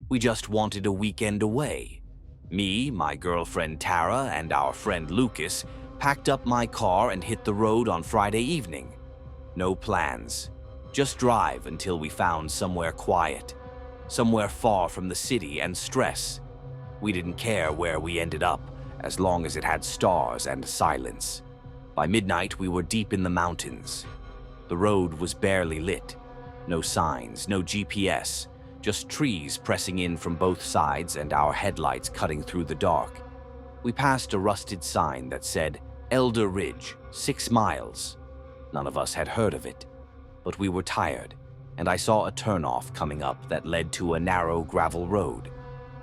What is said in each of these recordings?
We just wanted a weekend away. Me, my girlfriend Tara, and our friend Lucas packed up my car and hit the road on Friday evening. No plans. Just drive until we found somewhere quiet, somewhere far from the city and stress. We didn't care where we ended up, as long as it had stars and silence. By midnight, we were deep in the mountains. The road was barely lit. No signs, no GPS, just trees pressing in from both sides and our headlights cutting through the dark. We passed a rusted sign that said, Elder Ridge, 6 miles. None of us had heard of it, but we were tired, and I saw a turnoff coming up that led to a narrow gravel road,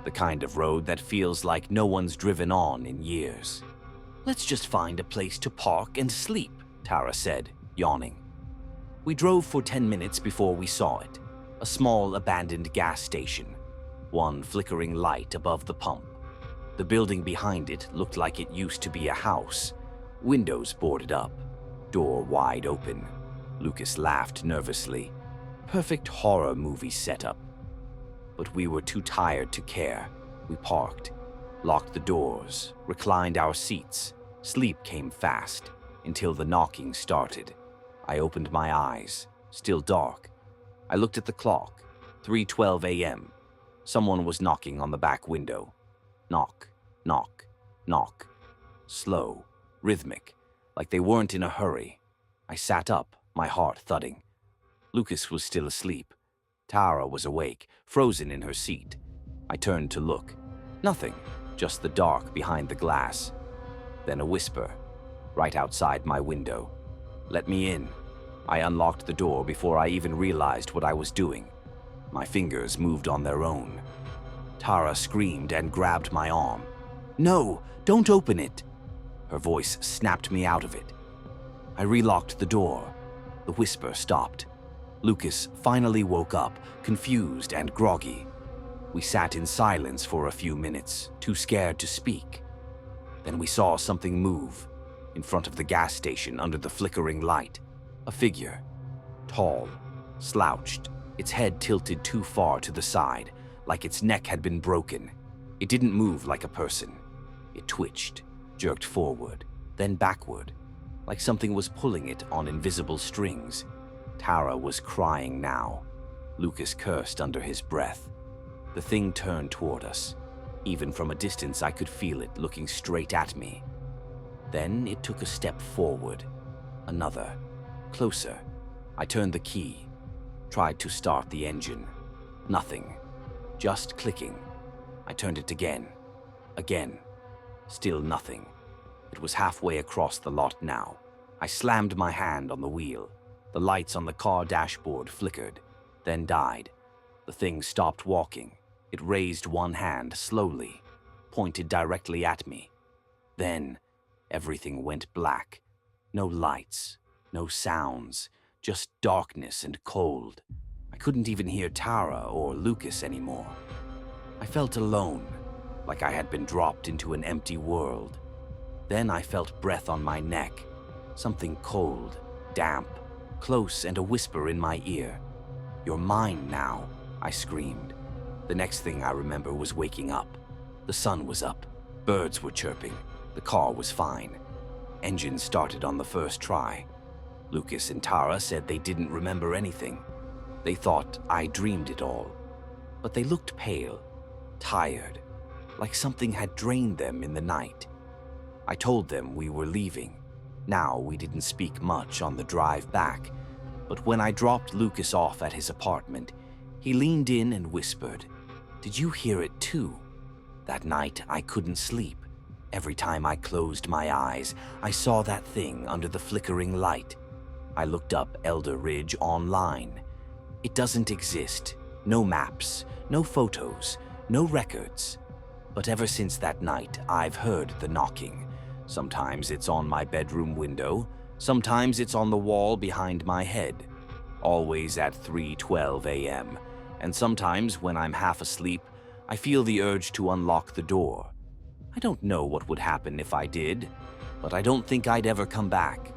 the kind of road that feels like no one's driven on in years. "Let's just find a place to park and sleep," Tara said, yawning. We drove for 10 minutes before we saw it, a small abandoned gas station, one flickering light above the pump. The building behind it looked like it used to be a house, windows boarded up, door wide open. Lucas laughed nervously. Perfect horror movie setup. But we were too tired to care. We parked, locked the doors, reclined our seats. Sleep came fast, until the knocking started. I opened my eyes, still dark. I looked at the clock, 3:12 a.m. Someone was knocking on the back window. Knock, knock, knock. Slow, rhythmic, like they weren't in a hurry. I sat up, my heart thudding. Lucas was still asleep. Tara was awake, frozen in her seat. I turned to look. Nothing, just the dark behind the glass. Then a whisper, right outside my window. "Let me in." I unlocked the door before I even realized what I was doing. My fingers moved on their own. Tara screamed and grabbed my arm. "No, don't open it!" Her voice snapped me out of it. I relocked the door. The whisper stopped. Lucas finally woke up, confused and groggy. We sat in silence for a few minutes, too scared to speak. Then we saw something move, in front of the gas station under the flickering light. A figure, tall, slouched, its head tilted too far to the side, like its neck had been broken. It didn't move like a person. It twitched, jerked forward, then backward, like something was pulling it on invisible strings. Tara was crying now. Lucas cursed under his breath. The thing turned toward us. Even from a distance, I could feel it looking straight at me. Then it took a step forward. Another. Closer. I turned the key. Tried to start the engine. Nothing. Just clicking. I turned it again. Again. Still nothing. It was halfway across the lot now. I slammed my hand on the wheel. The lights on the car dashboard flickered, then died. The thing stopped walking. It raised one hand slowly, pointed directly at me. Then, everything went black. No lights, no sounds, just darkness and cold. I couldn't even hear Tara or Lucas anymore. I felt alone, like I had been dropped into an empty world. Then I felt breath on my neck, something cold, damp, close, and a whisper in my ear. "You're mine now," I screamed. The next thing I remember was waking up. The sun was up, birds were chirping, the car was fine. Engine started on the first try. Lucas and Tara said they didn't remember anything. They thought I dreamed it all. But they looked pale, tired, like something had drained them in the night. I told them we were leaving. Now we didn't speak much on the drive back, but when I dropped Lucas off at his apartment, he leaned in and whispered, "Did you hear it too?" That night I couldn't sleep. Every time I closed my eyes, I saw that thing under the flickering light. I looked up Elder Ridge online. It doesn't exist. No maps, no photos, no records. But ever since that night, I've heard the knocking. Sometimes it's on my bedroom window, sometimes it's on the wall behind my head. Always at 3:12 a.m. And sometimes when I'm half asleep, I feel the urge to unlock the door. I don't know what would happen if I did, but I don't think I'd ever come back.